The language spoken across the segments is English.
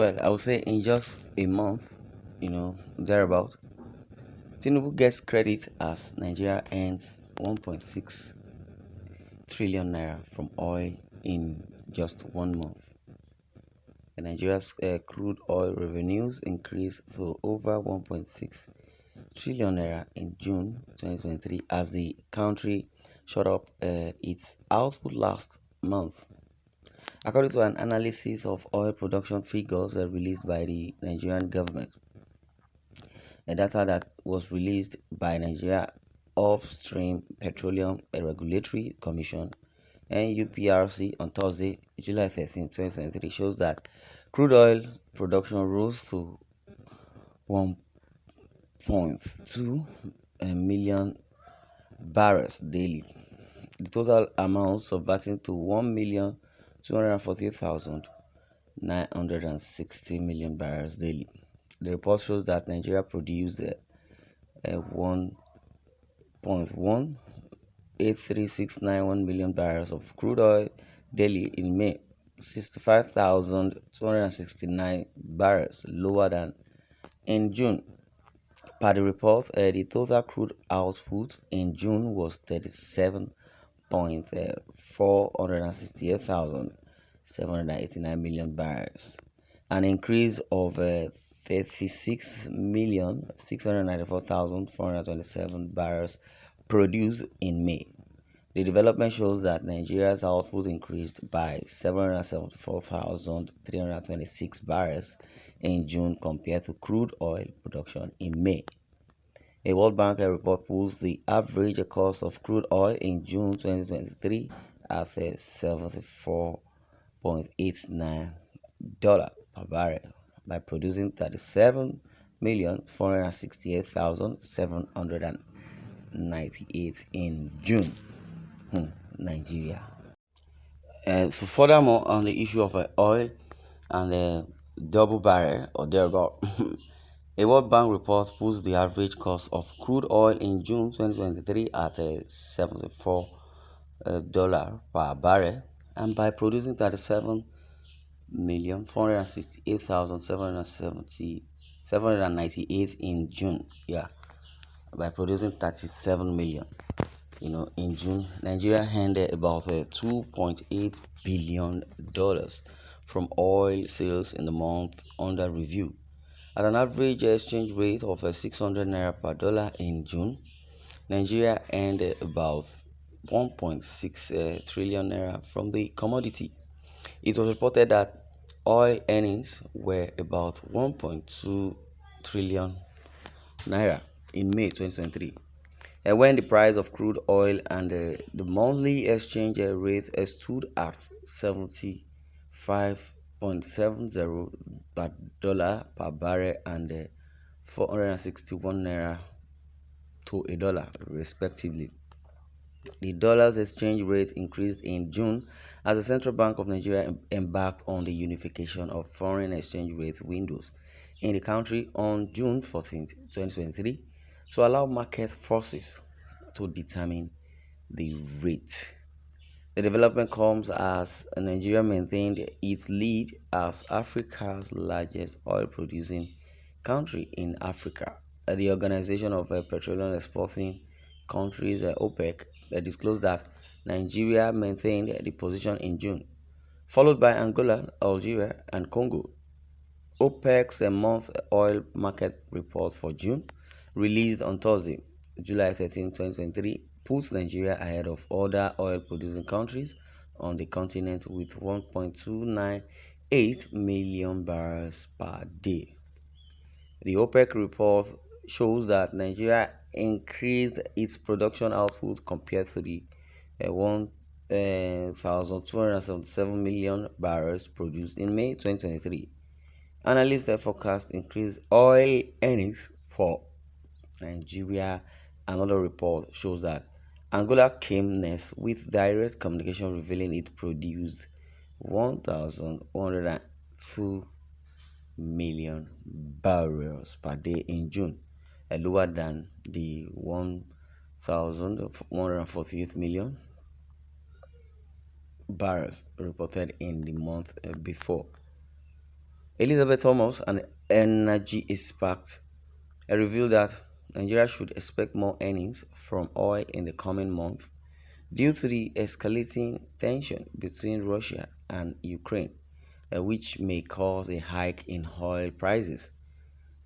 Well, I would say in just a month, thereabout, TINUBU gets credit as Nigeria earns 1.6 trillion naira from oil in just 1 month. And Nigeria's crude oil revenues increased to over 1.6 trillion naira in June 2023 as the country shot up its output last month. According to an analysis of oil production figures released by the Nigerian government, a data that was released by Nigeria Upstream Petroleum Regulatory Commission (NUPRC) on Thursday, July 13, 2023, shows that crude oil production rose to 1.2 million barrels daily. The total amount subverting to 1,248,960 million barrels daily. The report shows that Nigeria produced 1.183691 million barrels of crude oil daily in May, 65,269 barrels lower than in June. Per the report, the total crude output in June was 37,468,789 million barrels, an increase of 36,694,427 barrels produced in May. The development shows that Nigeria's output increased by 774,326 barrels in June compared to crude oil production in May. A World Bank report puts the average cost of crude oil in June 2023 at $74.89 per barrel by producing 37,468,798 in June. Nigeria. So furthermore, on the issue of oil and double barrel or thereabout, a World Bank report puts the average cost of crude oil in June 2023 at $74 per barrel, and by producing 37,468,798 in June. By producing 37 million. In June, Nigeria handed about $2.8 billion from oil sales in the month under review. At an average exchange rate of 600 naira per dollar in June, Nigeria earned about 1.6 trillion naira from the commodity. It was reported that oil earnings were about 1.2 trillion naira in May 2023. And when the price of crude oil and the monthly exchange rate stood at 75.70 dollar per barrel and 461 naira to a dollar respectively. The dollar's exchange rate increased in June as the Central Bank of Nigeria embarked on the unification of foreign exchange rate windows in the country on June 14, 2023, to allow market forces to determine the rate. The development comes as Nigeria maintained its lead as Africa's largest oil-producing country in Africa. The Organization of Petroleum Exporting Countries, OPEC, disclosed that Nigeria maintained the position in June, followed by Angola, Algeria, and Congo. OPEC's month oil market report for June, released on Thursday, July 13, 2023, puts Nigeria ahead of other oil-producing countries on the continent with 1.298 million barrels per day. The OPEC report shows that Nigeria increased its production output compared to the 1,277 million barrels produced in May 2023. Analysts forecast increased oil earnings for Nigeria. Another report shows that Angola came next, with direct communication revealing it produced 1,102 million barrels per day in June, lower than the 1,148 million barrels reported in the month before. Elizabeth Thomas, an energy expert, revealed that Nigeria should expect more earnings from oil in the coming months due to the escalating tension between Russia and Ukraine, which may cause a hike in oil prices.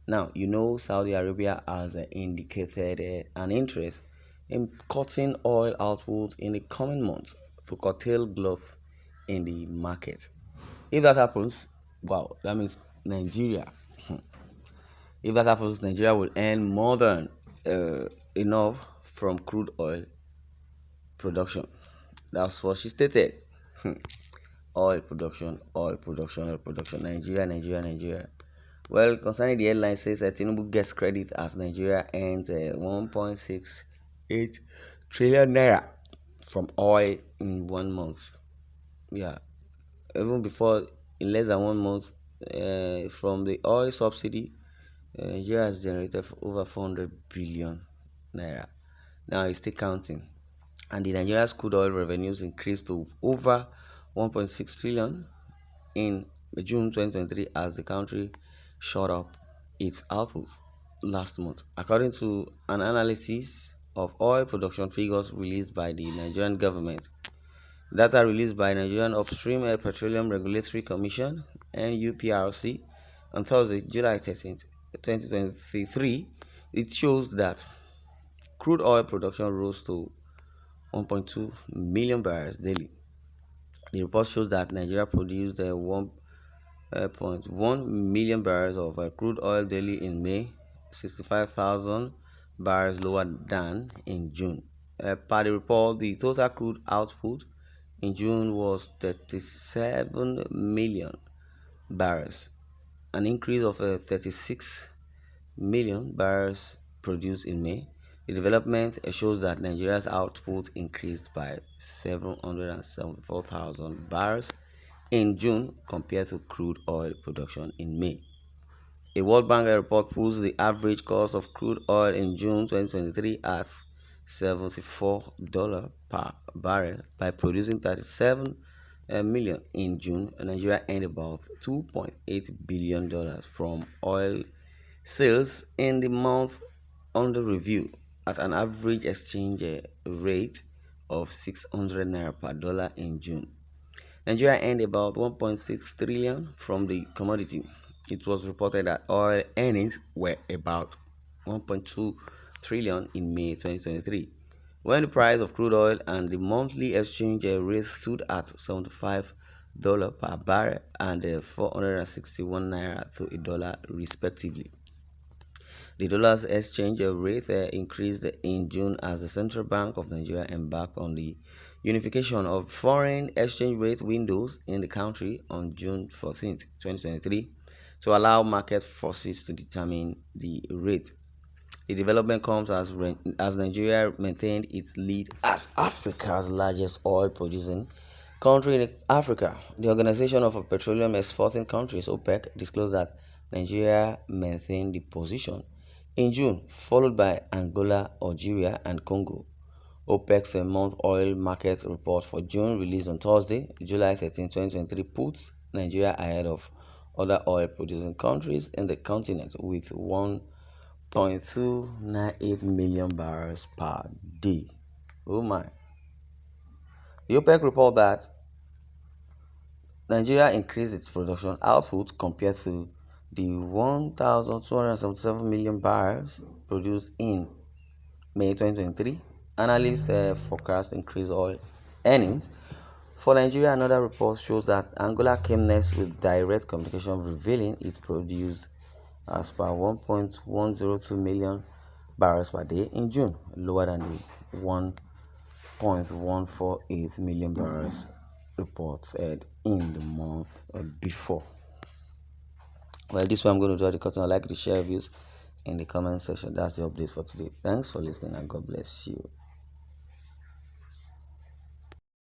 Now, Saudi Arabia has indicated an interest in cutting oil output in the coming months to curtail growth in the market. If that happens, wow, that means Nigeria. If that happens, Nigeria will earn more than enough from crude oil production. That's what she stated. Oil production, oil production, oil production. Nigeria, Nigeria, Nigeria. Well, concerning the headline, says that TINUBU gets credit as Nigeria earns 1.68 trillion naira from oil in 1 month. Yeah, even before, in less than 1 month, from the oil subsidy, Nigeria has generated over 400 billion naira. Now it's still counting. And the Nigeria's crude oil revenues increased to over 1.6 trillion in June 2023 as the country shot up its output last month. According to an analysis of oil production figures released by the Nigerian government, data released by Nigerian Upstream Petroleum Regulatory Commission (NUPRC) on Thursday, July 13th, 2023, it shows that crude oil production rose to 1.2 million barrels daily. The report shows that Nigeria produced 1.1 million barrels of crude oil daily in May, 65,000 barrels lower than in June. Per the report, the total crude output in June was 37 million barrels, an increase of 36 million barrels produced in May. The development shows that Nigeria's output increased by 774,000 barrels in June compared to crude oil production in May. A World Bank report puts the average cost of crude oil in June 2023 at $74 per barrel. By producing 37 million in June, Nigeria earned about $2.8 billion from oil sales in the month under review at an average exchange rate of 600 naira per dollar in June. Nigeria earned about 1.6 trillion from the commodity. It was reported that oil earnings were about 1.2 trillion in May 2023, when the price of crude oil and the monthly exchange rate stood at $75 per barrel and 461 naira to a dollar respectively. The dollar's exchange rate increased in June as the Central Bank of Nigeria embarked on the unification of foreign exchange rate windows in the country on June 14, 2023, to allow market forces to determine the rate. The development comes as Nigeria maintained its lead as Africa's largest oil producing country in Africa. The Organization of Petroleum Exporting Countries (OPEC) disclosed that Nigeria maintained the position in June, followed by Angola, Algeria, and Congo. OPEC's month oil market report for June, released on Thursday, July 13, 2023, puts Nigeria ahead of other oil-producing countries in the continent with 1.298 million barrels per day. Oh my. The OPEC report that Nigeria increased its production output compared to the 1,277 million barrels produced in May 2023. Analysts forecast increased oil earnings for Nigeria. Another report shows that Angola came next with direct communication revealing it produced as per 1.102 million barrels per day in June, lower than the 1.148 million barrels reported in the month before. Well, this way I'm going to draw the curtain. I'd like to share views in the comment section. That's the update for today. Thanks for listening and God bless you.